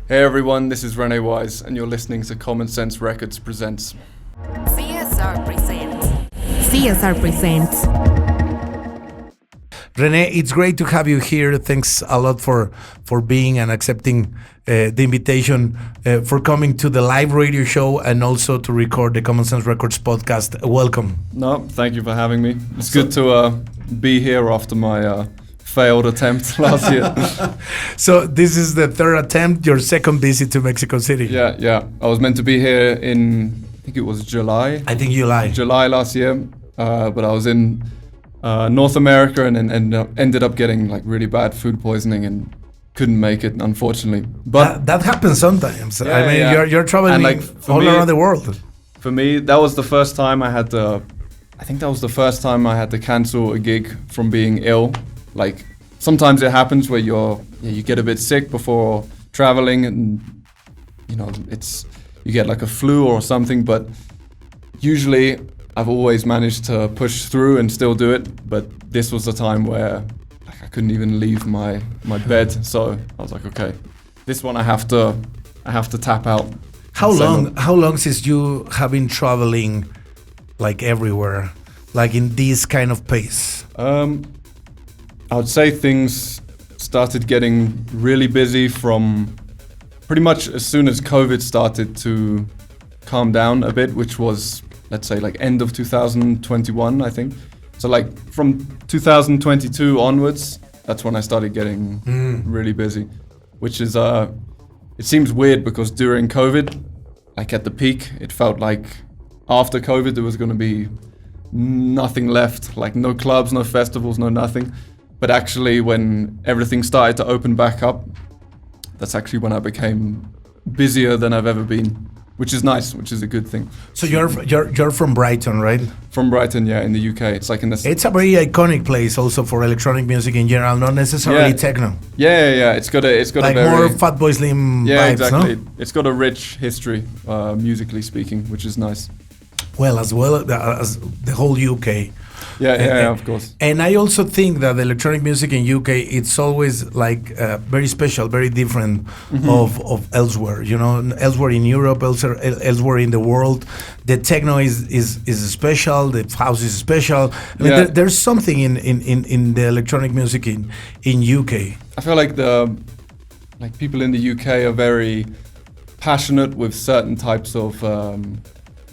Hey everyone, this is Rene Wise, and you're listening to Common Sense Records Presents. CSR Presents. CSR Presents. Rene, it's great to have you here. Thanks a lot for being and accepting the invitation, for coming to the live radio show and also to record the Common Sense Records podcast. Welcome. No, thank you for having me. It's good to be here after my failed attempt last year. So this is the third attempt, your second visit to Mexico City. Yeah. I was meant to be here in, I think it was July. July last year, but I was in North America and ended up getting like really bad food poisoning and couldn't make it, unfortunately. But that happens sometimes. Yeah, I mean, you're traveling like, all around the world. For me, that was the first time I had to cancel a gig from being ill. Like sometimes it happens where you get a bit sick before traveling, and you get like a flu or something. But usually I've always managed to push through and still do it. But this was the time where like I couldn't even leave my bed. So I was like, okay, this one I have to tap out. How long since you have been traveling like everywhere, like in this kind of pace? I would say things started getting really busy from pretty much as soon as COVID started to calm down a bit, which was, let's say, like end of 2021, I think. So like from 2022 onwards, that's when I started getting really busy, which is, it seems weird because during COVID, like at the peak, it felt like after COVID, there was going to be nothing left, like no clubs, no festivals, no nothing. But actually, when everything started to open back up, that's actually when I became busier than I've ever been, which is nice, which is a good thing. So you're from Brighton, right? From Brighton, yeah, in the UK. It's like It's a very iconic place also for electronic music in general, not necessarily techno. Yeah. It's got like a very, more Fatboy Slim yeah, vibes, exactly. No? It's got a rich history, musically speaking, which is nice. Well as the whole UK. Yeah, of course. And I also think that the electronic music in UK, it's always like very special, very different of elsewhere. You know, elsewhere in Europe, elsewhere in the world, the techno is special. The house is special. I mean, there's something in the electronic music in UK. I feel like people in the UK are very passionate with certain types of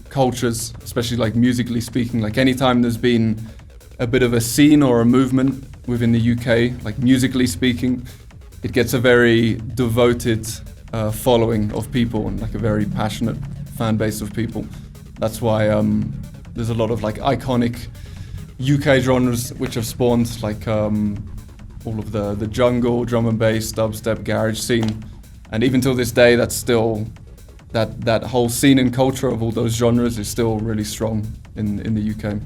cultures, especially like musically speaking. Like anytime there's been a bit of a scene or a movement within the UK, like musically speaking, it gets a very devoted following of people and like a very passionate fan base of people. That's why there's a lot of like iconic UK genres which have spawned like all of the jungle, drum and bass, dubstep, garage scene. And even till this day, that's still that whole scene and culture of all those genres is still really strong in the UK.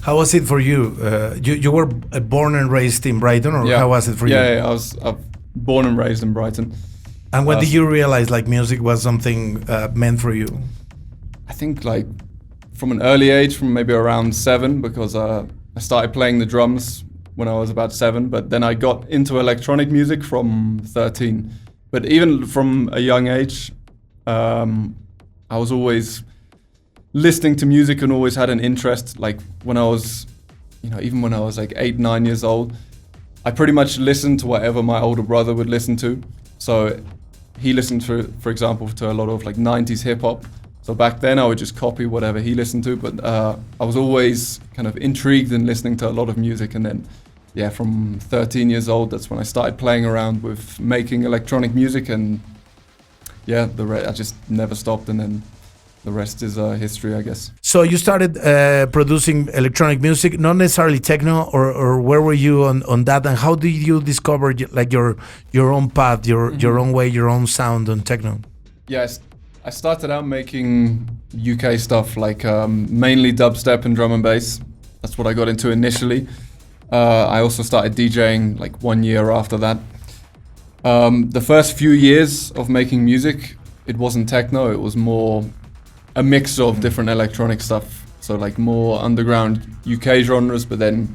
How was it for you? You were born and raised in Brighton, or how was it for you? Yeah, I was born and raised in Brighton. And when did you realize like music was something meant for you? I think like from an early age, from maybe around 7, because I started playing the drums when I was about 7, but then I got into electronic music from 13. But even from a young age, I was always listening to music and always had an interest. Like when I was, even when I was like 8, 9 years old, I pretty much listened to whatever my older brother would listen to. So he listened to, for example, to a lot of like 90s hip hop. So back then I would just copy whatever he listened to, but I was always kind of intrigued in listening to a lot of music. And then, from 13 years old, that's when I started playing around with making electronic music, and I just never stopped, and then the rest is history, I guess. So you started producing electronic music, not necessarily techno, or where were you on that, and how did you discover like your own path, your own way, your own sound on techno? Yes, I started out making UK stuff, like mainly dubstep and drum and bass. That's what I got into initially. I also started DJing like 1 year after that. The first few years of making music, it wasn't techno, it was more a mix of different electronic stuff. So like more underground UK genres, but then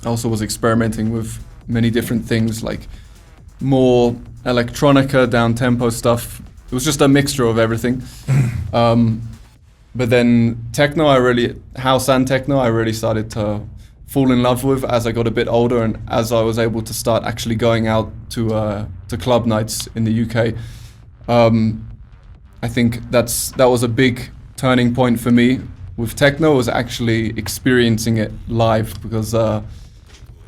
I also was experimenting with many different things, like more electronica, down-tempo stuff. It was just a mixture of everything. But then house and techno, I really started to fall in love with as I got a bit older and as I was able to start actually going out to club nights in the UK. I think that was a big turning point for me. With techno was actually experiencing it live, because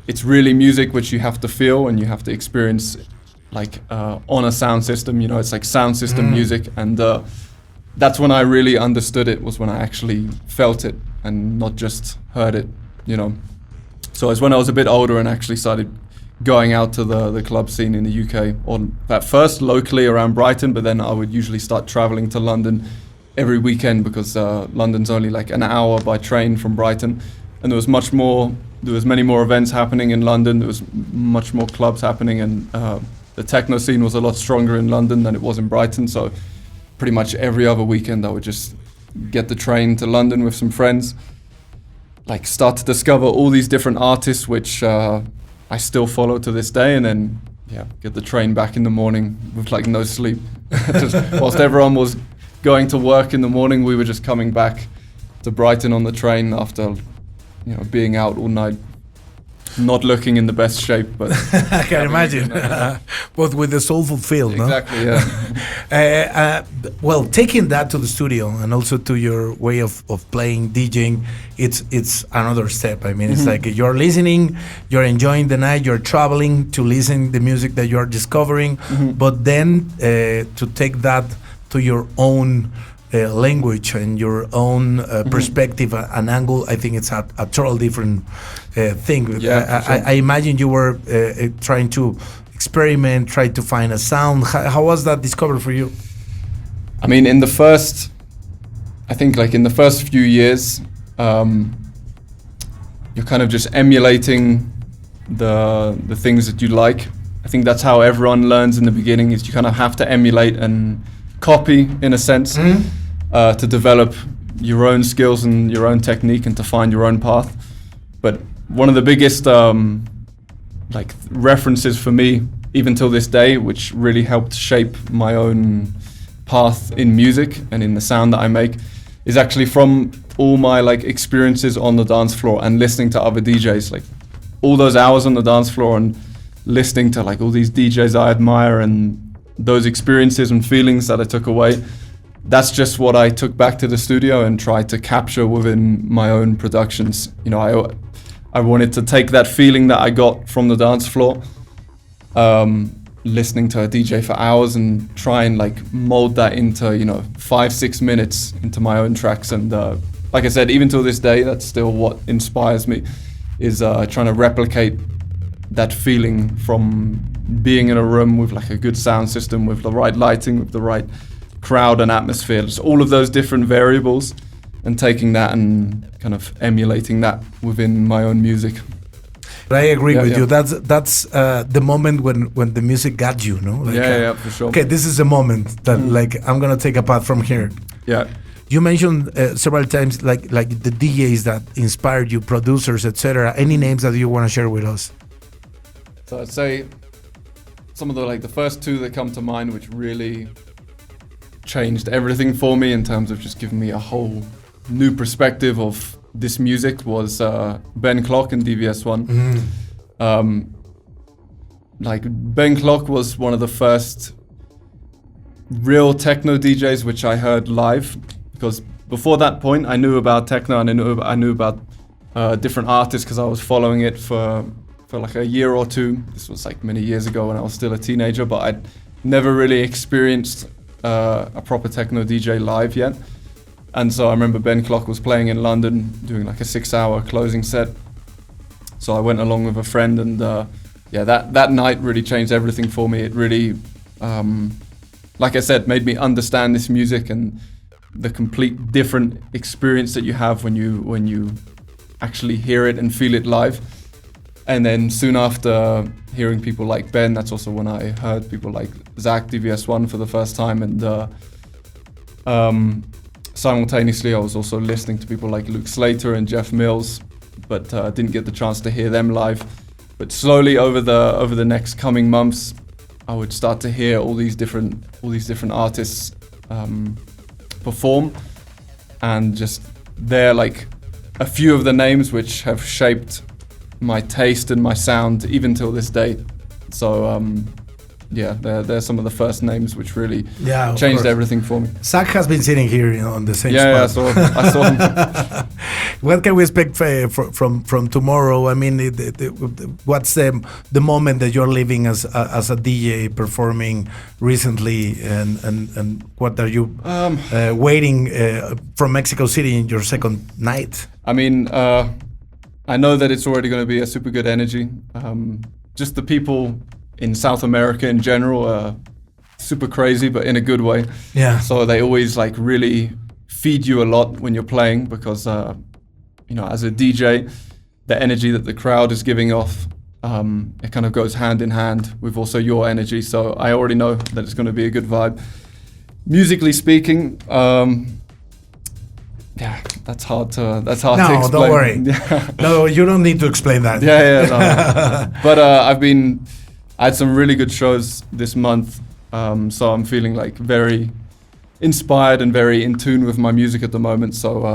it's really music which you have to feel and you have to experience like on a sound system. It's like sound system music, and that's when I really understood it, was when I actually felt it and not just heard it. So it's when I was a bit older and actually started going out to the club scene in the UK, or at first locally around Brighton, but then I would usually start traveling to London every weekend, because London's only like an hour by train from Brighton, and there was many more events happening in London. There was much more clubs happening, and the techno scene was a lot stronger in London than it was in Brighton. So pretty much every other weekend I would just get the train to London with some friends, like start to discover all these different artists which I still follow to this day, and then get the train back in the morning with like no sleep. Just whilst everyone was going to work in the morning, we were just coming back to Brighton on the train after being out all night, not looking in the best shape, but I can imagine. But with the soulful feel, exactly, no? Yeah. Well, taking that to the studio and also to your way of playing, DJing, it's another step. I mean, it's like you're listening, you're enjoying the night, you're traveling to listen the music that you're discovering, but then to take that to your own language and your own perspective and angle, I think it's a total different thing. Yeah, sure. I imagine you were trying to experiment, try to find a sound. How was that discovered for you? I mean, in the first few years, you're kind of just emulating the things that you like. I think that's how everyone learns in the beginning, is you kind of have to emulate and copy, in a sense, to develop your own skills and your own technique and to find your own path. But one of the biggest references for me, even till this day, which really helped shape my own path in music and in the sound that I make, is actually from all my experiences on the dance floor and listening to other DJs. Like all those hours on the dance floor and listening to all these DJs I admire, and those experiences and feelings that I took away, that's just what I took back to the studio and tried to capture within my own productions. I wanted to take that feeling that I got from the dance floor, listening to a DJ for hours, and try and mold that into 5-6 minutes into my own tracks. And like I said, even till this day, that's still what inspires me, is trying to replicate that feeling from being in a room with a good sound system, with the right lighting, with the right crowd and atmosphere, just all of those different variables, and taking that and kind of emulating that within my own music. But I agree with you. That's the moment when the music got you, no? For sure. Okay, this is the moment that I'm gonna take a path from here. Yeah. You mentioned several times like the DJs that inspired you, producers, etc. Any names that you want to share with us? So I'd say some of the first two that come to mind, which really changed everything for me in terms of just giving me a whole new perspective of this music, was Ben Clock and DVS1. Ben Clock was one of the first real techno DJs which I heard live, because before that point I knew about techno and I knew about different artists because I was following it for a year or two. This was many years ago when I was still a teenager, but I'd never really experienced a proper techno DJ live yet. And so I remember Ben Clock was playing in London, doing a 6-hour closing set. So I went along with a friend, and that night really changed everything for me. It really, like I said, made me understand this music and the complete different experience that you have when you actually hear it and feel it live. And then soon after hearing people like Ben, that's also when I heard people like Zach DVS1 for the first time, and simultaneously I was also listening to people like Luke Slater and Jeff Mills, but didn't get the chance to hear them live. But slowly over the next coming months, I would start to hear all these different artists perform, and just they're like a few of the names which have shaped my taste and my sound even till this day. So they're some of the first names which really changed everything for me. Zach has been sitting here on the same spot. Yeah, I saw him. What can we expect from tomorrow? I mean, what's the moment that you're living as a DJ performing recently, and what are you waiting from Mexico City in your second night? I mean, I know that it's already going to be a super good energy. Just the people in South America in general are super crazy, but in a good way. Yeah. So they always like really feed you a lot when you're playing, because as a DJ, the energy that the crowd is giving off, it kind of goes hand in hand with also your energy. So I already know that it's going to be a good vibe. Musically speaking, that's hard to explain. No, don't worry. No, you don't need to explain that. No. But I had some really good shows this month, so I'm feeling like very inspired and very in tune with my music at the moment. So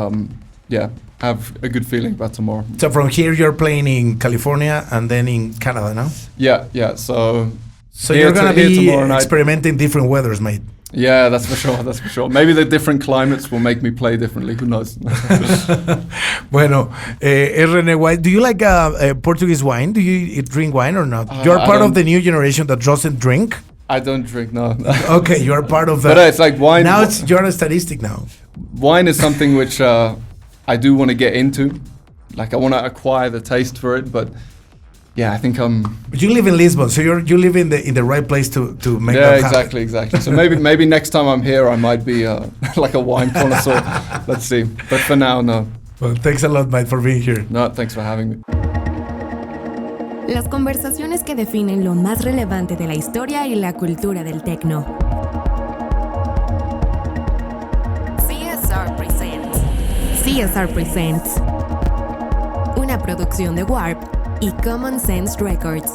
I have a good feeling about tomorrow. So from here you're playing in California and then in Canada, no? Yeah. So you're gonna be experimenting different weathers, mate. Yeah, that's for sure. Maybe the different climates will make me play differently. Who knows? Bueno, Rene Wise, do you like Portuguese wine? Do you drink wine or not? You're part of the new generation that doesn't drink? I don't drink, no. Okay, you're part of that. But it's like wine. Now you're a statistic now. Wine is something which I do want to get into. Like I want to acquire the taste for it, but yeah, I think But you live in Lisbon, so you live in the right place to make that happen. Exactly. So maybe next time I'm here, I might be like a wine connoisseur. Let's see. But for now, no. Well, thanks a lot, mate, for being here. No, thanks for having me. Las conversaciones que definen lo más relevante de la historia y la cultura del techno. CSR Presents. CSR Presents. Una producción de WARP y Common Sense Records.